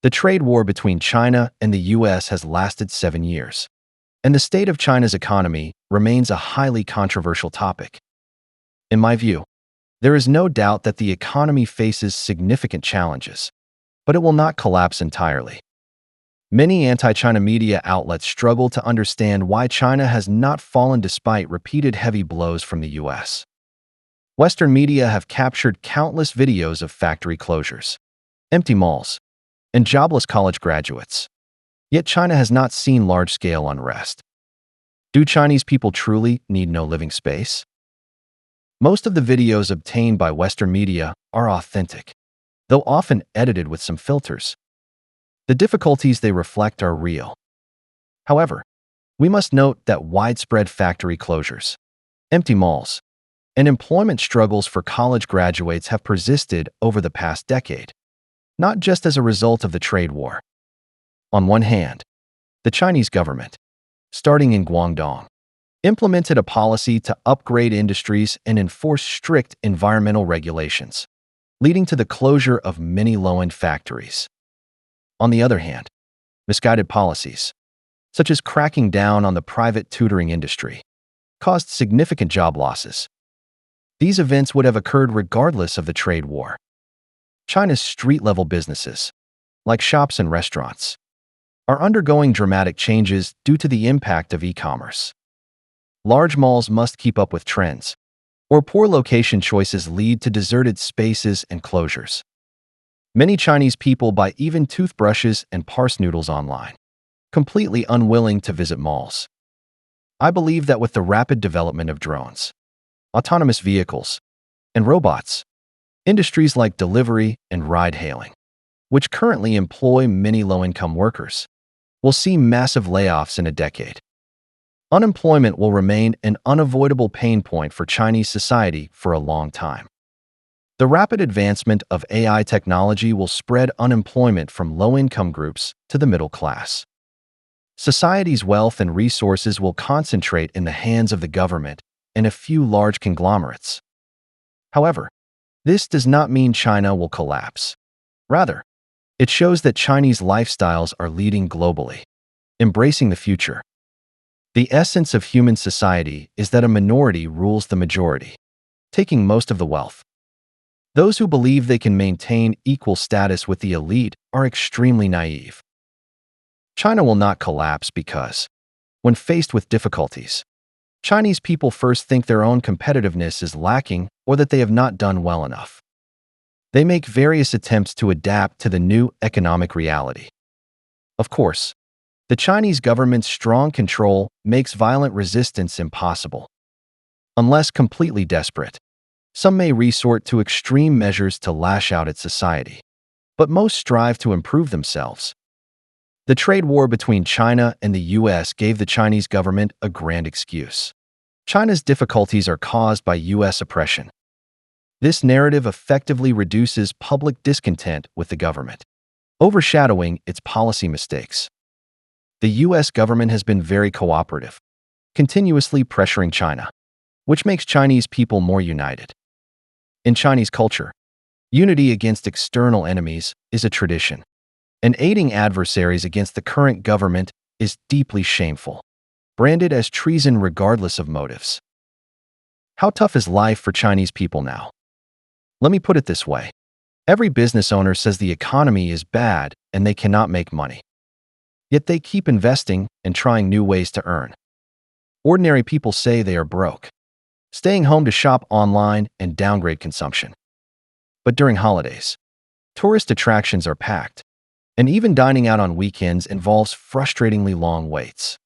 The trade war between China and the US has lasted 7 years, and the state of China's economy remains a highly controversial topic. In my view, there is no doubt that the economy faces significant challenges, but it will not collapse entirely. Many anti-China media outlets struggle to understand why China has not fallen despite repeated heavy blows from the US. Western media have captured countless videos of factory closures, empty malls, and jobless college graduates. Yet China has not seen large-scale unrest. Do Chinese people truly need no living space? Most of the videos obtained by Western media are authentic, though often edited with some filters. The difficulties they reflect are real. However, we must note that widespread factory closures, empty malls, and employment struggles for college graduates have persisted over the past decade, not just as a result of the trade war. On one hand, the Chinese government, starting in Guangdong, implemented a policy to upgrade industries and enforce strict environmental regulations, leading to the closure of many low-end factories. On the other hand, misguided policies, such as cracking down on the private tutoring industry, caused significant job losses. These events would have occurred regardless of the trade war. China's street-level businesses, like shops and restaurants, are undergoing dramatic changes due to the impact of e-commerce. Large malls must keep up with trends, or poor location choices lead to deserted spaces and closures. Many Chinese people buy even toothbrushes and parse noodles online, completely unwilling to visit malls. I believe that with the rapid development of drones, autonomous vehicles, and robots, industries like delivery and ride-hailing, which currently employ many low-income workers, will see massive layoffs in a decade. Unemployment will remain an unavoidable pain point for Chinese society for a long time. The rapid advancement of AI technology will spread unemployment from low-income groups to the middle class. Society's wealth and resources will concentrate in the hands of the government and a few large conglomerates. However, this does not mean China will collapse. Rather, it shows that Chinese lifestyles are leading globally, embracing the future. The essence of human society is that a minority rules the majority, taking most of the wealth. Those who believe they can maintain equal status with the elite are extremely naive. China will not collapse because, when faced with difficulties, Chinese people first think their own competitiveness is lacking or that they have not done well enough. They make various attempts to adapt to the new economic reality. Of course, the Chinese government's strong control makes violent resistance impossible. Unless completely desperate, some may resort to extreme measures to lash out at society, but most strive to improve themselves. The trade war between China and the US gave the Chinese government a grand excuse. China's difficulties are caused by US oppression. This narrative effectively reduces public discontent with the government, overshadowing its policy mistakes. The US government has been very cooperative, continuously pressuring China, which makes Chinese people more united. In Chinese culture, unity against external enemies is a tradition, and aiding adversaries against the current government is deeply shameful, branded as treason regardless of motives. How tough is life for Chinese people now? Let me put it this way. Every business owner says the economy is bad and they cannot make money. Yet they keep investing and trying new ways to earn. Ordinary people say they are broke, staying home to shop online and downgrade consumption. But during holidays, tourist attractions are packed, and even dining out on weekends involves frustratingly long waits.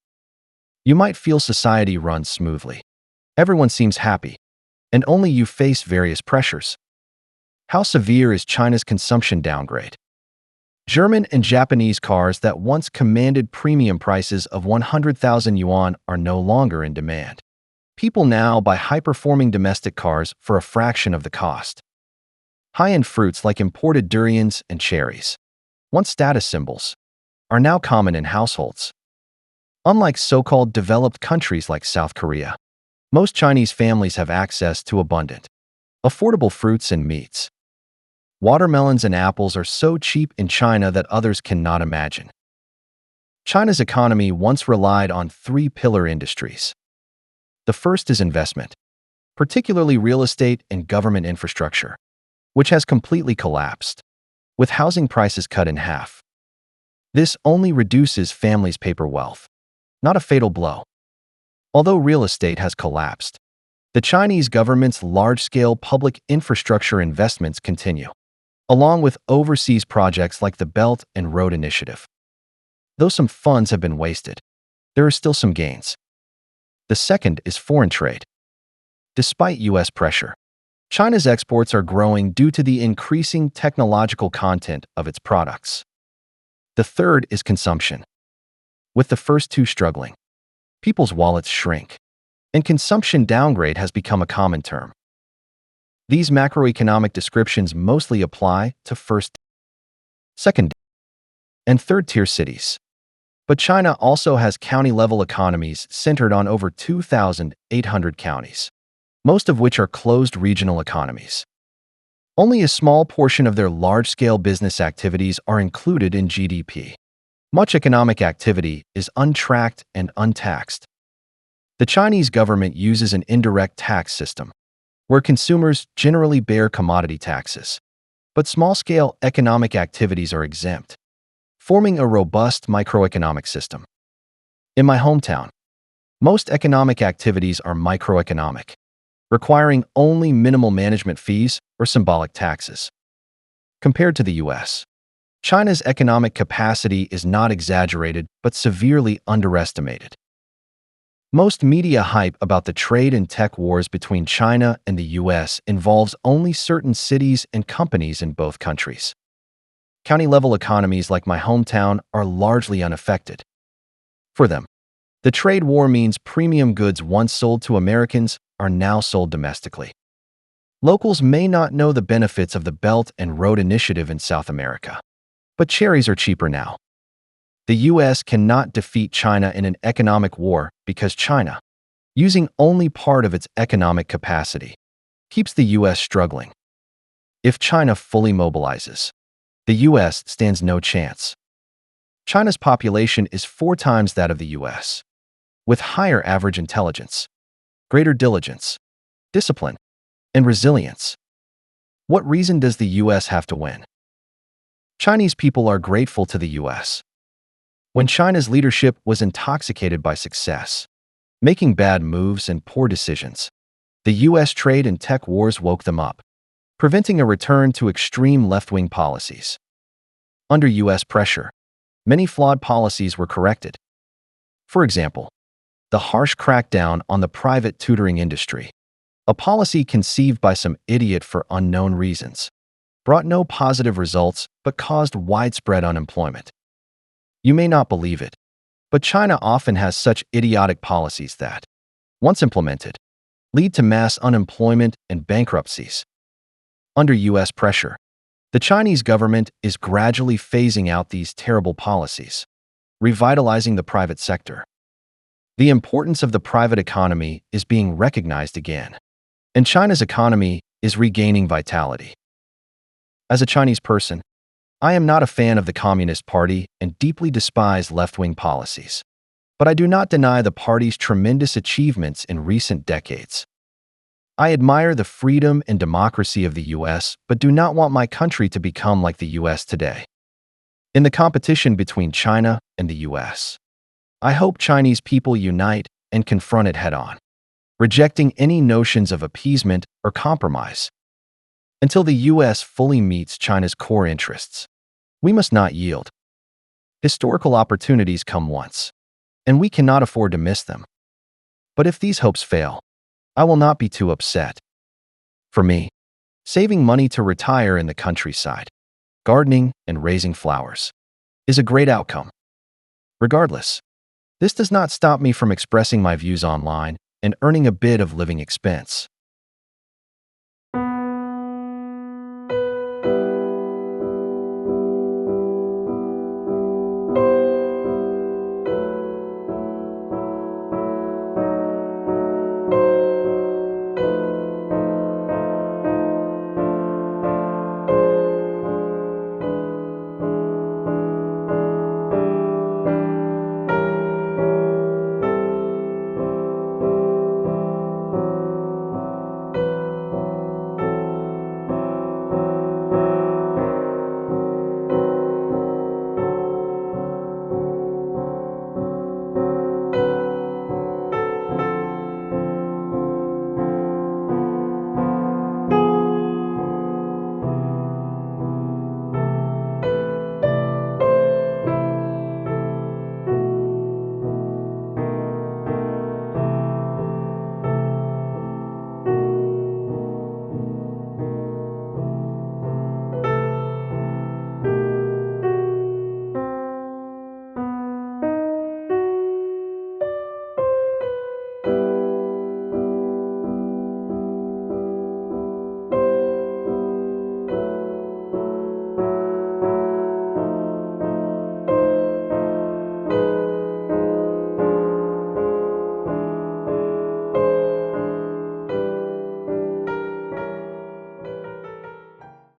You might feel society runs smoothly. Everyone seems happy, and only you face various pressures. How severe is China's consumption downgrade? German and Japanese cars that once commanded premium prices of 100,000 yuan are no longer in demand. People now buy high-performing domestic cars for a fraction of the cost. High-end fruits like imported durians and cherries, once status symbols, are now common in households. Unlike so-called developed countries like South Korea, most Chinese families have access to abundant, affordable fruits and meats. Watermelons and apples are so cheap in China that others cannot imagine. China's economy once relied on three pillar industries. The first is investment, particularly real estate and government infrastructure, which has completely collapsed, with housing prices cut in half. This only reduces families' paper wealth, not a fatal blow. Although real estate has collapsed, the Chinese government's large-scale public infrastructure investments continue, along with overseas projects like the Belt and Road Initiative. Though some funds have been wasted, there are still some gains. The second is foreign trade. Despite U.S. pressure, China's exports are growing due to the increasing technological content of its products. The third is consumption. With the first two struggling, people's wallets shrink, and consumption downgrade has become a common term. These macroeconomic descriptions mostly apply to first, second, and third-tier cities. But China also has county-level economies centered on over 2,800 counties, most of which are closed regional economies. Only a small portion of their large-scale business activities are included in GDP. Much economic activity is untracked and untaxed. The Chinese government uses an indirect tax system, where consumers generally bear commodity taxes, but small-scale economic activities are exempt, forming a robust microeconomic system. In my hometown, most economic activities are microeconomic, requiring only minimal management fees or symbolic taxes. Compared to the U.S., China's economic capacity is not exaggerated but severely underestimated. Most media hype about the trade and tech wars between China and the U.S. involves only certain cities and companies in both countries. County-level economies like my hometown are largely unaffected. For them, the trade war means premium goods once sold to Americans are now sold domestically. Locals may not know the benefits of the Belt and Road Initiative in South America, but cherries are cheaper now. The U.S. cannot defeat China in an economic war because China, using only part of its economic capacity, keeps the U.S. struggling. If China fully mobilizes, the U.S. stands no chance. China's population is 4 times that of the U.S., with higher average intelligence, greater diligence, discipline, and resilience. What reason does the U.S. have to win? Chinese people are grateful to the U.S. When China's leadership was intoxicated by success, making bad moves and poor decisions, the U.S. trade and tech wars woke them up, preventing a return to extreme left-wing policies. Under U.S. pressure, many flawed policies were corrected. For example, the harsh crackdown on the private tutoring industry, a policy conceived by some idiot for unknown reasons, brought no positive results but caused widespread unemployment. You may not believe it, but China often has such idiotic policies that, once implemented, lead to mass unemployment and bankruptcies. Under U.S. pressure, the Chinese government is gradually phasing out these terrible policies, revitalizing the private sector. The importance of the private economy is being recognized again, and China's economy is regaining vitality. As a Chinese person, I am not a fan of the Communist Party and deeply despise left-wing policies, but I do not deny the party's tremendous achievements in recent decades. I admire the freedom and democracy of the U.S., but do not want my country to become like the U.S. today. In the competition between China and the U.S., I hope Chinese people unite and confront it head-on, rejecting any notions of appeasement or compromise. Until the U.S. fully meets China's core interests, we must not yield. Historical opportunities come once, and we cannot afford to miss them. But if these hopes fail, I will not be too upset. For me, saving money to retire in the countryside, gardening and raising flowers, is a great outcome. Regardless, this does not stop me from expressing my views online and earning a bit of living expense.